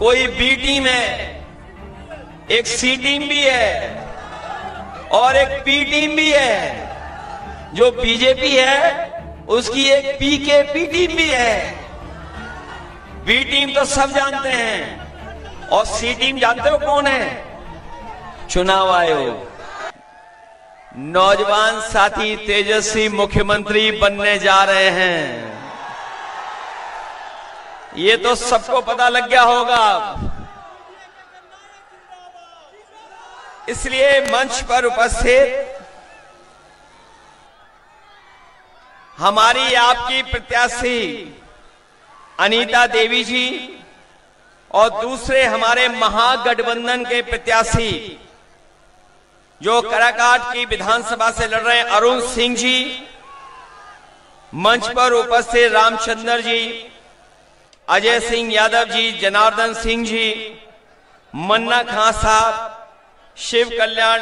कोई B team है, एक सी टीम भी है और एक पी टीम भी है। जो बीजेपी है उसकी एक पीकेपी टीम भी है। बी टीम तो सब जानते हैं और सी टीम जानते हो कौन है? चुनाव आयोग। नौजवान साथी तेजस्वी मुख्यमंत्री बनने जा रहे हैं, ये तो सबको पता लग गया होगा। इसलिए मंच पर उपस्थित हमारी आपकी प्रत्याशी अनीता देवी जी और दूसरे हमारे महागठबंधन के प्रत्याशी जो काराकाट की विधानसभा से लड़ रहे हैं अरुण सिंह जी, मंच पर उपस्थित रामचंद्र जी, अजय सिंह यादव जी, जनार्दन सिंह जी, मन्ना खां साहब, शिव कल्याण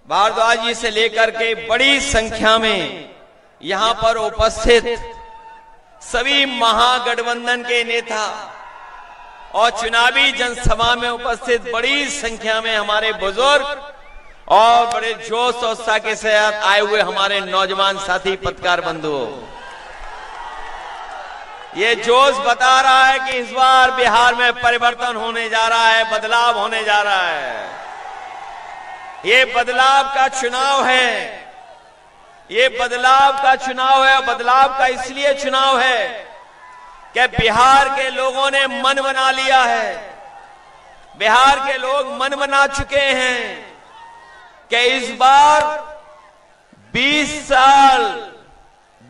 भारद्वाज जी से लेकर के बड़ी संख्या में यहां पर उपस्थित सभी महागठबंधन के नेता और चुनावी जनसभा में उपस्थित बड़ी संख्या में हमारे बुजुर्ग और बड़े जोश और उत्साह के साथ आए हुए हमारे नौजवान साथी पत्रकार बंधुओं, ये जोश बता रहा है कि इस बार बिहार में परिवर्तन होने जा रहा है, बदलाव होने जा रहा है। ये बदलाव का चुनाव है, ये बदलाव का चुनाव है। बदलाव का इसलिए चुनाव है कि बिहार के लोगों ने मन बना लिया है, बिहार के लोग मन बना चुके हैं कि इस बार 20 साल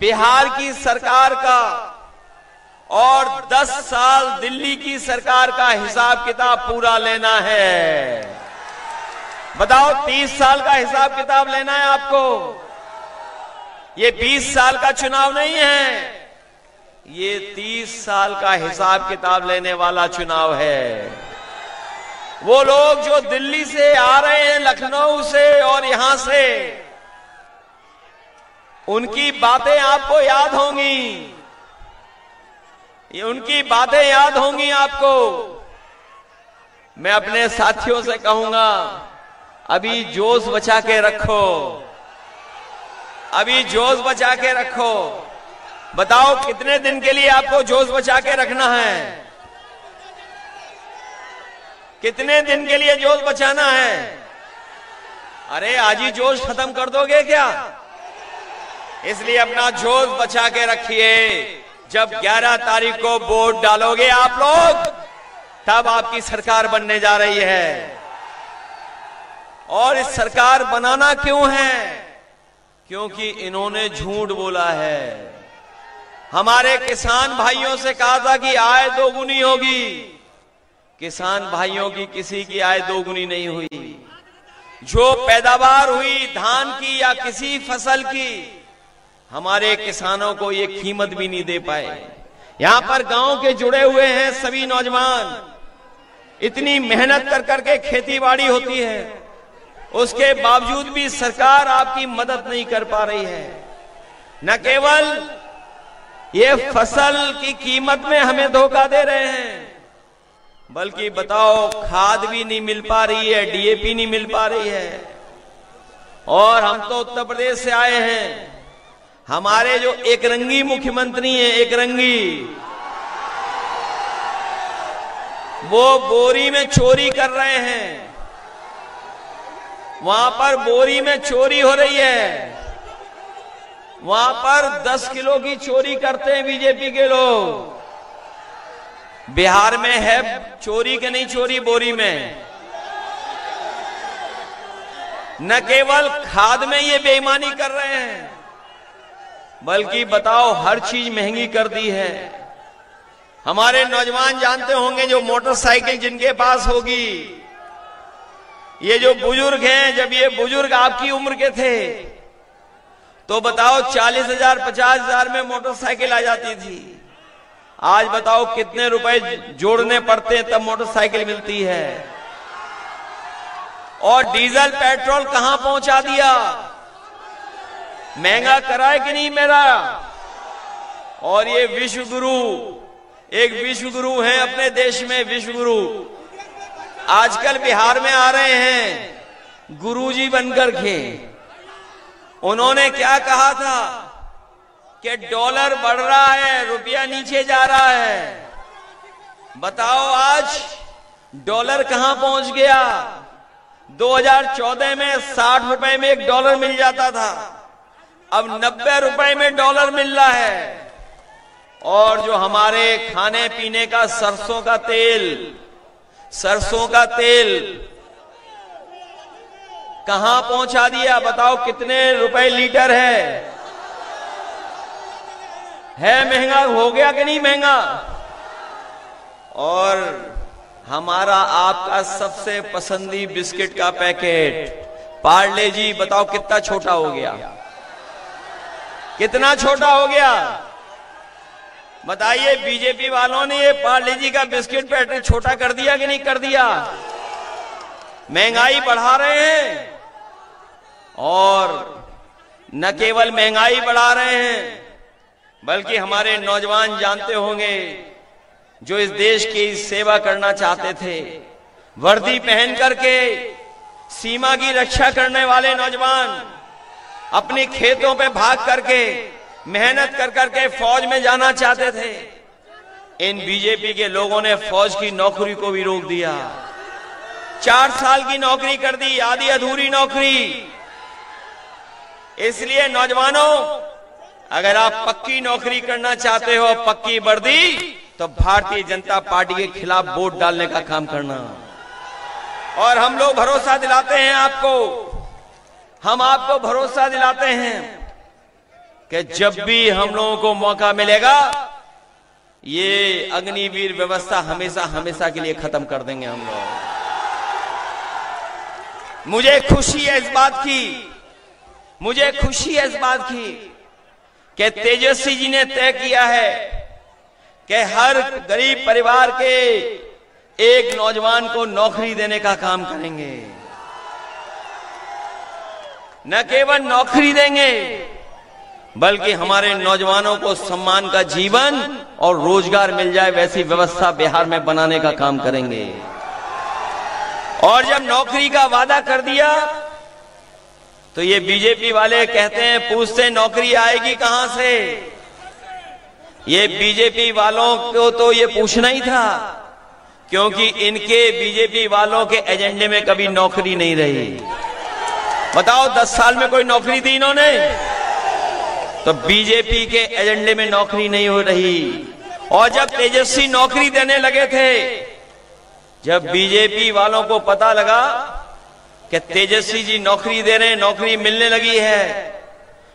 बिहार की सरकार का और 10 साल दिल्ली की सरकार का हिसाब किताब पूरा लेना है। बताओ 30 साल का हिसाब किताब लेना है आपको। ये 20 साल का चुनाव नहीं है, ये 30 साल का हिसाब किताब लेने वाला चुनाव है। वो लोग जो दिल्ली से आ रहे हैं, लखनऊ से और यहां से, उनकी बातें आपको याद होंगी, ये उनकी बातें याद होंगी आपको। मैं अपने साथियों से कहूंगा, अभी जोश बचा के रखो, अभी जोश बचा के रखो। बताओ कितने दिन के लिए आपको जोश बचा के रखना है? कितने दिन के लिए जोश बचाना है? अरे आज ही जोश खत्म कर दोगे क्या? इसलिए अपना जोश बचा के रखिए। जब 11 तारीख को वोट डालोगे आप लोग, तब आपकी सरकार बनने जा रही है। और इस सरकार बनाना क्यों है? क्योंकि इन्होंने झूठ बोला है। हमारे किसान भाइयों से कहा था कि आय दोगुनी होगी, किसान भाइयों की किसी की आय दोगुनी नहीं हुई। जो पैदावार हुई धान की या किसी फसल की, हमारे किसानों को ये कीमत भी नहीं दे पाए। यहां पर गांव के जुड़े हुए हैं सभी नौजवान, इतनी मेहनत कर करके खेती बाड़ी होती है, उसके बावजूद भी सरकार आपकी मदद नहीं कर पा रही है। न केवल ये फसल की कीमत में हमें धोखा दे रहे हैं, बल्कि बताओ खाद भी नहीं मिल पा रही है, डीएपी नहीं मिल पा रही है। और हम तो उत्तर प्रदेश से आए हैं, हमारे जो एक रंगी मुख्यमंत्री हैं, एक रंगी, वो बोरी में चोरी कर रहे हैं। वहां पर बोरी में चोरी हो रही है, वहां पर 10 किलो की चोरी करते हैं बीजेपी के लोग। बिहार में है चोरी के नहीं चोरी बोरी में। न केवल खाद में ये बेईमानी कर रहे हैं, बल्कि बताओ हर चीज महंगी कर दी है। हमारे नौजवान जानते होंगे, जो मोटरसाइकिल जिनके पास होगी, ये जो बुजुर्ग हैं, जब ये बुजुर्ग आपकी उम्र के थे तो बताओ 40,000 50,000 में मोटरसाइकिल आ जाती थी। आज बताओ कितने रुपए जोड़ने पड़ते हैं तब मोटरसाइकिल मिलती है। और डीजल पेट्रोल कहां पहुंचा दिया, महंगा करा है कि नहीं मेरा। और ये विश्व गुरु एक विश्व गुरु हैं अपने देश में, विश्व गुरु आजकल बिहार में आ रहे हैं गुरुजी बनकर के। उन्होंने क्या कहा था कि डॉलर बढ़ रहा है, रुपया नीचे जा रहा है। बताओ आज डॉलर कहां पहुंच गया। 2014 में 60 रुपए में एक डॉलर मिल जाता था, अब 90 रुपए में डॉलर मिल रहा है। और जो हमारे खाने पीने का सरसों का तेल कहां पहुंचा दिया। बताओ कितने रुपए लीटर है महंगा हो गया कि नहीं महंगा। और हमारा आपका सबसे पसंदी बिस्किट का पैकेट पार्ले जी, बताओ कितना छोटा हो गया, कितना छोटा हो गया। बताइए बीजेपी वालों ने ये पार्ले जी का बिस्किट पैकेट छोटा कर दिया कि नहीं कर दिया। महंगाई बढ़ा रहे हैं, और न केवल महंगाई बढ़ा रहे हैं बल्कि हमारे नौजवान जानते होंगे जो इस देश की सेवा करना चाहते थे, वर्दी पहन करके सीमा की रक्षा करने वाले नौजवान अपने खेतों पे भाग करके मेहनत कर करके फौज में जाना चाहते थे। इन बीजेपी के लोगों ने फौज की नौकरी को भी रोक दिया, 4 साल की नौकरी कर दी, आधी अधूरी नौकरी। इसलिए नौजवानों, अगर आप पक्की नौकरी करना चाहते हो, पक्की वर्दी, तो भारतीय जनता पार्टी के खिलाफ वोट डालने का काम करना। और हम लोग भरोसा दिलाते हैं आपको, हम आपको भरोसा दिलाते हैं कि जब भी हम लोगों को मौका मिलेगा, ये अग्निवीर व्यवस्था हमेशा हमेशा के लिए खत्म कर देंगे हम लोग। मुझे खुशी है इस बात की कि तेजस्वी जी ने तय किया है कि हर गरीब परिवार के एक नौजवान को नौकरी देने का काम करेंगे। न केवल नौकरी देंगे बल्कि हमारे नौजवानों को सम्मान का जीवन और रोजगार मिल जाए, वैसी व्यवस्था बिहार में बनाने का काम करेंगे। और जब नौकरी का वादा कर दिया तो ये बीजेपी वाले कहते हैं, पूछते नौकरी आएगी कहां से। ये बीजेपी वालों को तो ये पूछना ही था, क्योंकि इनके बीजेपी वालों के एजेंडे में कभी नौकरी नहीं रही। बताओ 10 साल में कोई नौकरी दी इन्होंने? तो बीजेपी के एजेंडे में नौकरी नहीं हो रही। और जब तेजस्वी नौकरी देने लगे थे, जब बीजेपी वालों को पता लगा कि तेजस्वी जी नौकरी दे रहे हैं, नौकरी मिलने लगी है,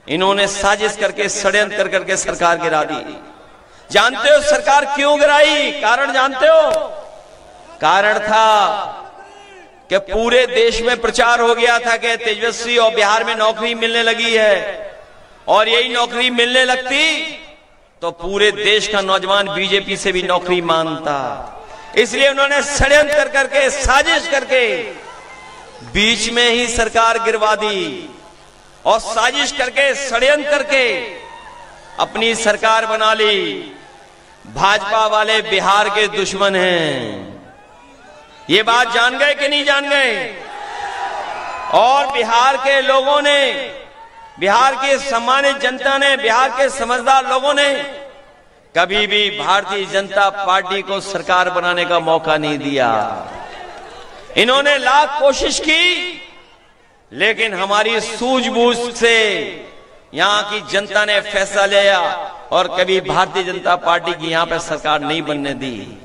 इन्होंने साजिश करके षड्यंत्र करके सरकार गिरा दी। जानते हो सरकार क्यों गिराई? कारण जानते हो? कारण था कि पूरे देश में प्रचार हो गया था कि तेजस्वी और बिहार में नौकरी मिलने लगी है, और यही नौकरी मिलने लगती तो पूरे देश का नौजवान बीजेपी से भी नौकरी मांगता। इसलिए उन्होंने षड्यंत्र करके, साजिश करके बीच में ही सरकार गिरवा दी, और साजिश करके, षड्यंत्र करके अपनी सरकार बना ली। भाजपा वाले बिहार के दुश्मन हैं, ये बात जान गए कि नहीं जान गए? और बिहार के लोगों ने, बिहार की सम्मानित जनता ने, बिहार के समझदार लोगों ने कभी भी भारतीय जनता पार्टी को सरकार बनाने का मौका नहीं दिया। इन्होंने लाख कोशिश की, लेकिन हमारी सूझबूझ से यहां की जनता ने फैसला लिया और कभी भारतीय जनता पार्टी की यहां पर सरकार नहीं बनने दी।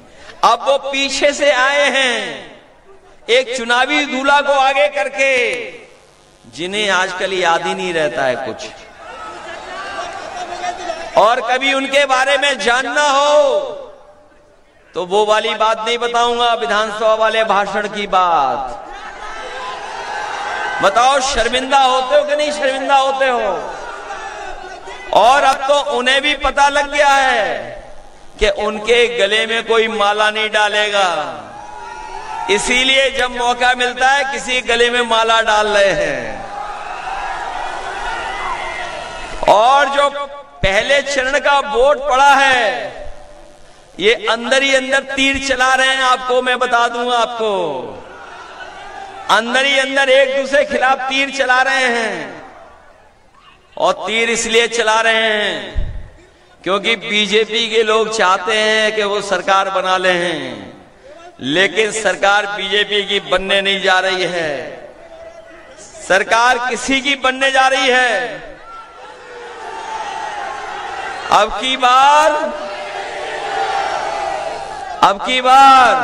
अब वो पीछे से आए हैं, एक चुनावी दूल्हा को आगे करके, जिन्हें आजकल याद ही नहीं रहता है कुछ। और कभी उनके बारे में जानना हो तो वो वाली बात नहीं बताऊंगा, विधानसभा वाले भाषण की बात। बताओ शर्मिंदा होते हो कि नहीं शर्मिंदा होते हो? और अब तो उन्हें भी पता लग गया है कि उनके गले में कोई माला नहीं डालेगा, इसीलिए जब मौका मिलता है किसी गले में माला डाल रहे हैं। और जो पहले चरण का वोट पड़ा है, ये अंदर ही अंदर तीर चला रहे हैं। आपको मैं बता दूं, आपको अंदर ही अंदर एक दूसरे के खिलाफ तीर चला रहे हैं। और तीर इसलिए चला रहे हैं क्योंकि बीजेपी के लोग चाहते हैं कि वो सरकार बना ले हैं, लेकिन सरकार बीजेपी की बनने नहीं जा रही है। सरकार किसी की बनने जा रही है। अब की बार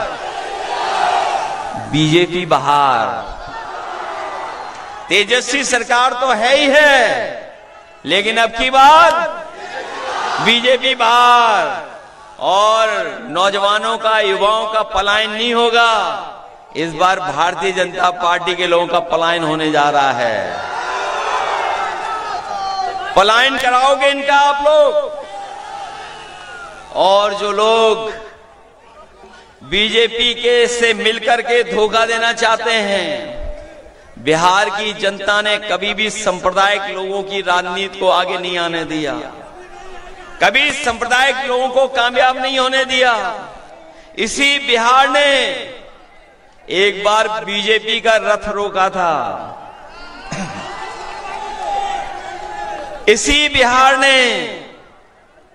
बीजेपी बाहर। तेजस्वी सरकार तो है ही है, लेकिन अब की बार बीजेपी बाहर। और नौजवानों का, युवाओं का पलायन नहीं होगा। इस बार भारतीय जनता पार्टी के लोगों का पलायन होने जा रहा है। पलायन कराओगे इनका आप लोग। और जो लोग बीजेपी के से मिलकर के धोखा देना चाहते हैं, बिहार की जनता ने कभी भी सांप्रदायिक लोगों की राजनीति को आगे नहीं आने दिया, कभी सांप्रदायिक लोगों को कामयाब नहीं होने दिया। इसी बिहार ने एक बार बीजेपी का रथ रोका था। इसी बिहार ने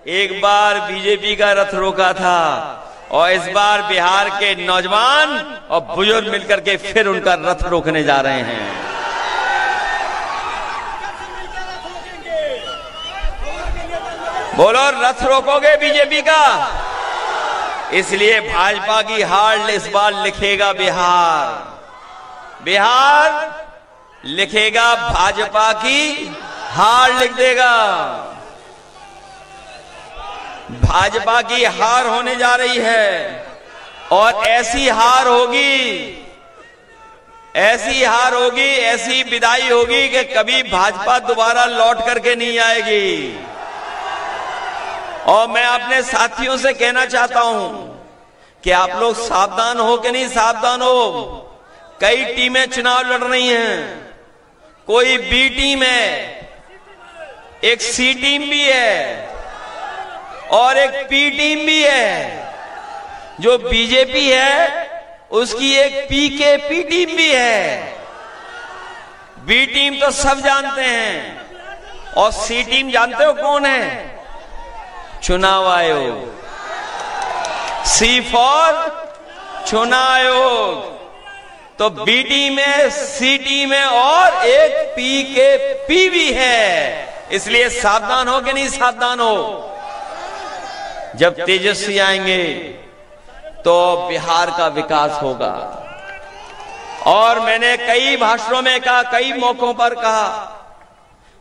एक बार बीजेपी का रथ रोका था। और इस बार बिहार के नौजवान और बुजुर्ग मिलकर के फिर उनका रथ रोकने जा रहे हैं। बोलो, रथ रोकोगे बीजेपी का? इसलिए भाजपा की हार इस बार लिखेगा बिहार। बिहार लिखेगा, भाजपा की हार लिख देगा। भाजपा की हार होने जा रही है। और ऐसी हार होगी, ऐसी विदाई होगी कि कभी भाजपा दोबारा लौट करके नहीं आएगी। और मैं अपने साथियों से कहना चाहता हूं कि आप लोग सावधान हो कि नहीं सावधान हो। कई टीमें चुनाव लड़ रही हैं। कोई बी टीम है, एक सी टीम भी है और एक पी टीम भी है। जो बीजेपी है उसकी एक पी के पी टीम भी है। बी टीम तो सब जानते हैं। और सी टीम जानते हो कौन है? चुनाव आयोग। सी फॉर चुनाव आयोग। तो बी टीम है, सी टीम है और एक पी के पी भी है। इसलिए सावधान हो कि नहीं सावधान हो। जब तेजस्वी आएंगे तो बिहार का विकास होगा। और मैंने कई भाषणों में कहा, कई मौकों पर कहा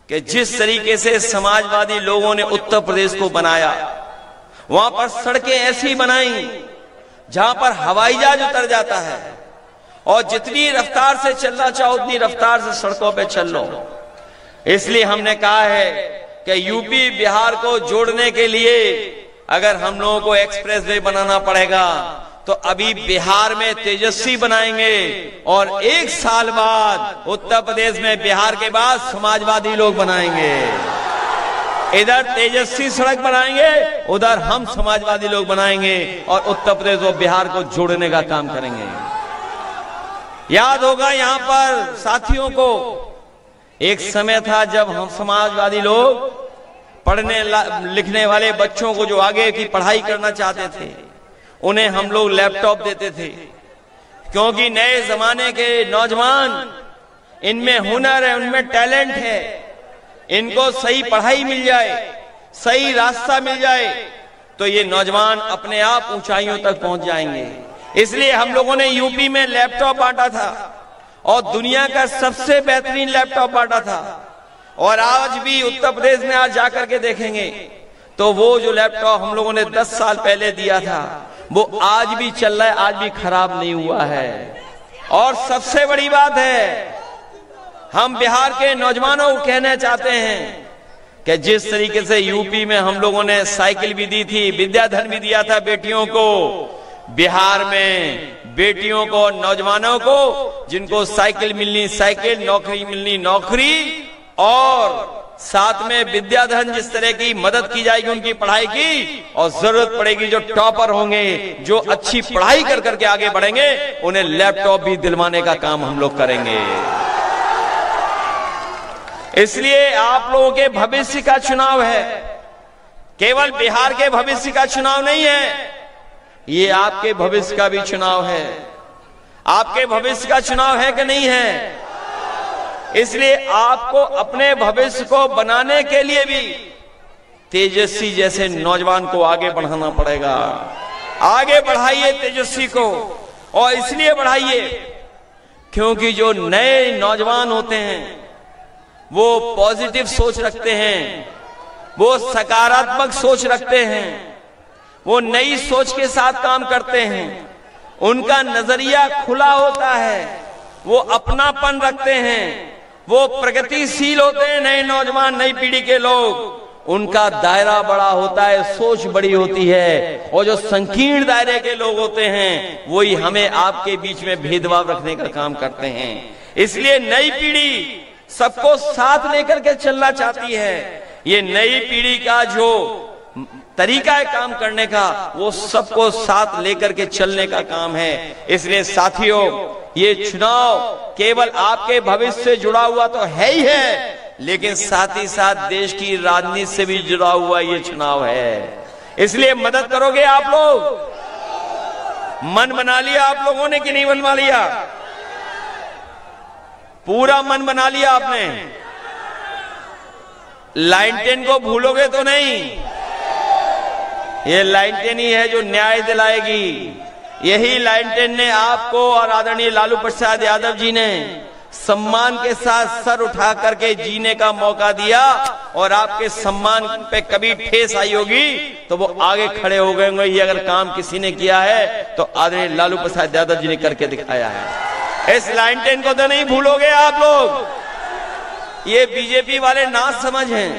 कि जिस तरीके से समाजवादी लोगों ने उत्तर प्रदेश को बनाया, वहां पर सड़कें ऐसी बनाई जहां पर हवाई जहाज उतर जाता है और जितनी रफ्तार से चलना चाहो उतनी रफ्तार से सड़कों पे चल लो। इसलिए हमने कहा है कि यूपी बिहार को जोड़ने के लिए अगर हम लोगों को एक्सप्रेस वे बनाना पड़ेगा तो अभी बिहार में तेजस्वी बनाएंगे और 1 साल बाद उत्तर प्रदेश में बिहार के बाद समाजवादी लोग बनाएंगे। इधर तेजस्वी सड़क बनाएंगे, उधर हम समाजवादी लोग बनाएंगे और उत्तर प्रदेश और बिहार को जोड़ने का काम करेंगे। याद होगा यहां पर साथियों को, एक समय था जब हम समाजवादी लोग पढ़ने लिखने वाले बच्चों को जो आगे की पढ़ाई करना चाहते थे उन्हें हम लोग लैपटॉप देते थे, क्योंकि नए जमाने के नौजवान, इनमें हुनर है, उनमें टैलेंट है, इनको सही पढ़ाई मिल जाए, सही रास्ता मिल जाए तो ये नौजवान अपने आप ऊंचाइयों तक पहुंच जाएंगे। इसलिए हम लोगों ने यूपी में लैपटॉप बांटा था और दुनिया का सबसे बेहतरीन लैपटॉप बांटा था। और आज भी उत्तर प्रदेश में आज जाकर के देखेंगे तो वो जो लैपटॉप हम लोगों ने 10 साल पहले दिया था वो आज भी चल रहा है, आज भी खराब नहीं हुआ है। और सबसे बड़ी बात है, हम बिहार के नौजवानों को कहना चाहते हैं कि जिस तरीके से यूपी में हम लोगों ने साइकिल भी दी थी, विद्याधन भी दिया था बेटियों को, बिहार में बेटियों को, नौजवानों को जिनको साइकिल मिलनी साइकिल, नौकरी मिलनी नौकरी और साथ में विद्याधन जिस तरह की मदद की जाएगी उनकी पढ़ाई की, और जरूरत पड़ेगी जो टॉपर होंगे, जो अच्छी पढ़ाई कर करके आगे बढ़ेंगे, उन्हें लैपटॉप भी दिलवाने का काम हम लोग करेंगे। इसलिए आप लोगों के भविष्य का चुनाव है, केवल बिहार के भविष्य का चुनाव नहीं है, ये आपके भविष्य का भी चुनाव है। आपके भविष्य का चुनाव है कि नहीं है? इसलिए आपको अपने भविष्य को बनाने के लिए भी तेजस्वी जैसे नौजवान को आगे बढ़ाना पड़ेगा। आगे बढ़ाइए तेजस्वी को, और इसलिए बढ़ाइए क्योंकि जो नए नौजवान होते हैं वो पॉजिटिव सोच रखते हैं, वो सकारात्मक सोच रखते हैं, वो नई सोच के साथ काम करते हैं, उनका नजरिया खुला होता है, वो अपनापन रखते हैं, वो प्रगतिशील होते हैं। नए नौजवान, नई पीढ़ी के लोग, उनका दायरा बड़ा होता है, सोच बड़ी होती है, और जो संकीर्ण दायरे के लोग होते हैं वही हमें आपके बीच में भेदभाव रखने का काम करते हैं। इसलिए नई पीढ़ी सबको साथ लेकर के चलना चाहती है। ये नई पीढ़ी का जो तरीका है काम करने का, वो सबको साथ लेकर के चलने का काम है। इसलिए साथियों, ये चुनाव केवल आपके भविष्य से जुड़ा हुआ तो है ही है, लेकिन साथ ही साथ देश की राजनीति से भी जुड़ा हुआ ये चुनाव है। इसलिए मदद करोगे आप लोग? मन बना लिया आप लोगों ने कि नहीं बनवा लिया? पूरा मन बना लिया आपने? लाइन 10 को भूलोगे तो नहीं? ये लाइन 10 ही है जो न्याय दिलाएगी। यही लाइन 10 ने आपको और आदरणीय लालू प्रसाद यादव जी ने सम्मान के साथ सर उठा करके जीने का मौका दिया, और आपके सम्मान पे कभी ठेस आई होगी तो वो आगे खड़े हो गए होंगे। ये अगर काम किसी ने किया है तो आदरणीय लालू प्रसाद यादव जी ने करके दिखाया है। इस लाइन 10 को तो नहीं भूलोगे आप लोग। ये बीजेपी वाले ना समझ हैं,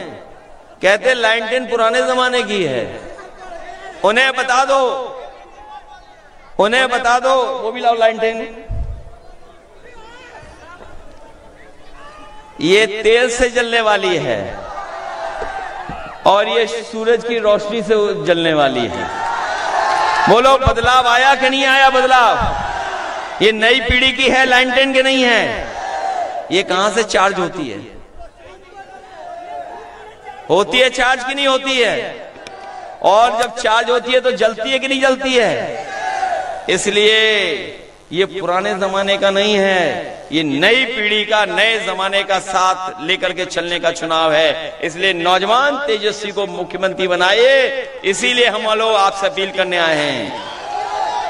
कहते लाइन 10 पुराने जमाने की है। उन्हें बता दो, उन्हें बता दो, वो भी लाओ लाइन 10। ये तेल से जलने वाली है और ये सूरज की रोशनी से जलने वाली है। बोलो बदलाव आया कि नहीं आया बदलाव? ये नई पीढ़ी की है, लाइन 10 की नहीं है। ये कहां से चार्ज होती है? होती है चार्ज की नहीं होती है? और जब चार्ज होती है तो जलती है कि नहीं जलती है? इसलिए ये पुराने जमाने का नहीं है, ये नई पीढ़ी का, नए जमाने का साथ लेकर के चलने का चुनाव है। इसलिए नौजवान तेजस्वी को मुख्यमंत्री बनाइए। इसीलिए हम लोग आपसे अपील करने आए हैं।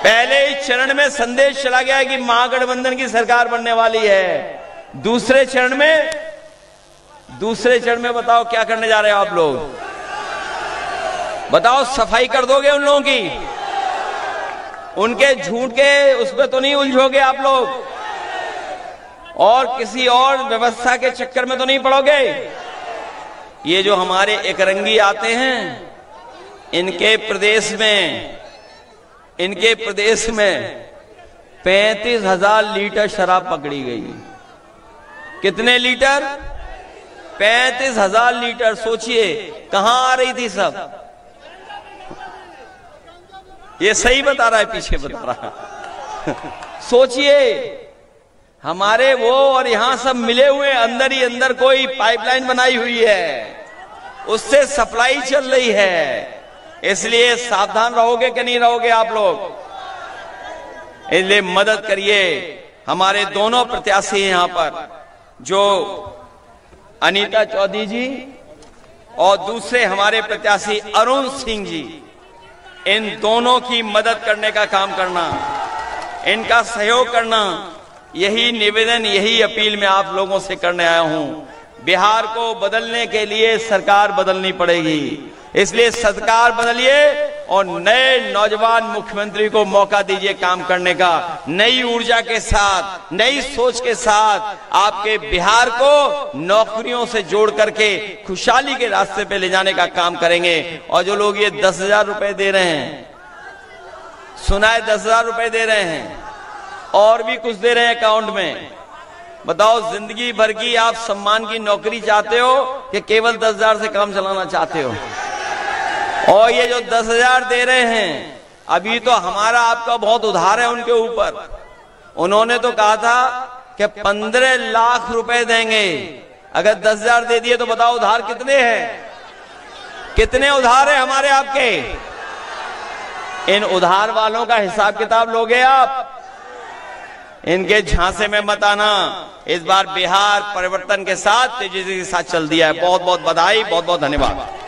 पहले ही चरण में संदेश चला गया है कि महागठबंधन की सरकार बनने वाली है। दूसरे चरण में बताओ क्या करने जा रहे हो आप लोग? बताओ, सफाई कर दोगे उन लोगों की? उनके झूठ के उसमें तो नहीं उलझोगे आप लोग? और किसी और व्यवस्था के चक्कर में तो नहीं पड़ोगे? ये जो हमारे एकरंगी आते हैं, इनके प्रदेश में 35,000 लीटर शराब पकड़ी गई। कितने लीटर? 35,000 लीटर। सोचिए कहां आ रही थी सब? ये सही बता रहा है, पीछे बता रहा। सोचिए, हमारे वो और यहां सब मिले हुए, अंदर ही अंदर कोई पाइपलाइन बनाई हुई है, उससे सप्लाई चल रही है। इसलिए सावधान रहोगे कि नहीं रहोगे आप लोग? इसलिए मदद करिए। हमारे दोनों प्रत्याशी यहां पर, जो अनीता चौधरी जी और दूसरे हमारे प्रत्याशी अरुण सिंह जी, इन दोनों की मदद करने का काम करना, इनका सहयोग करना, यही निवेदन, यही अपील मैं आप लोगों से करने आया हूं। बिहार को बदलने के लिए सरकार बदलनी पड़ेगी। इसलिए सरकार बदलिए और नए नौजवान मुख्यमंत्री को मौका दीजिए काम करने का। नई ऊर्जा के साथ, नई सोच के साथ आपके बिहार को नौकरियों से जोड़ करके खुशहाली के रास्ते पे ले जाने का काम करेंगे। और जो लोग ये 10,000 रुपए दे रहे हैं, सुना है 10,000 रुपए दे रहे हैं, और भी कुछ दे रहे हैं अकाउंट में, बताओ, जिंदगी भर की आप सम्मान की नौकरी चाहते हो कि केवल 10,000 से काम चलाना चाहते हो? और ये जो 10,000 दे रहे हैं, अभी तो हमारा आपका बहुत उधार है उनके ऊपर। उन्होंने तो कहा था कि 15 लाख रुपए देंगे। अगर 10,000 दे दिए तो बताओ उधार कितने हैं? कितने उधार है हमारे आपके? इन उधार वालों का हिसाब किताब लोगे आप? इनके झांसे में मत आना। इस बार बिहार परिवर्तन के साथ तेजी के साथ चल दिया है। बहुत बहुत बधाई, बहुत बहुत धन्यवाद।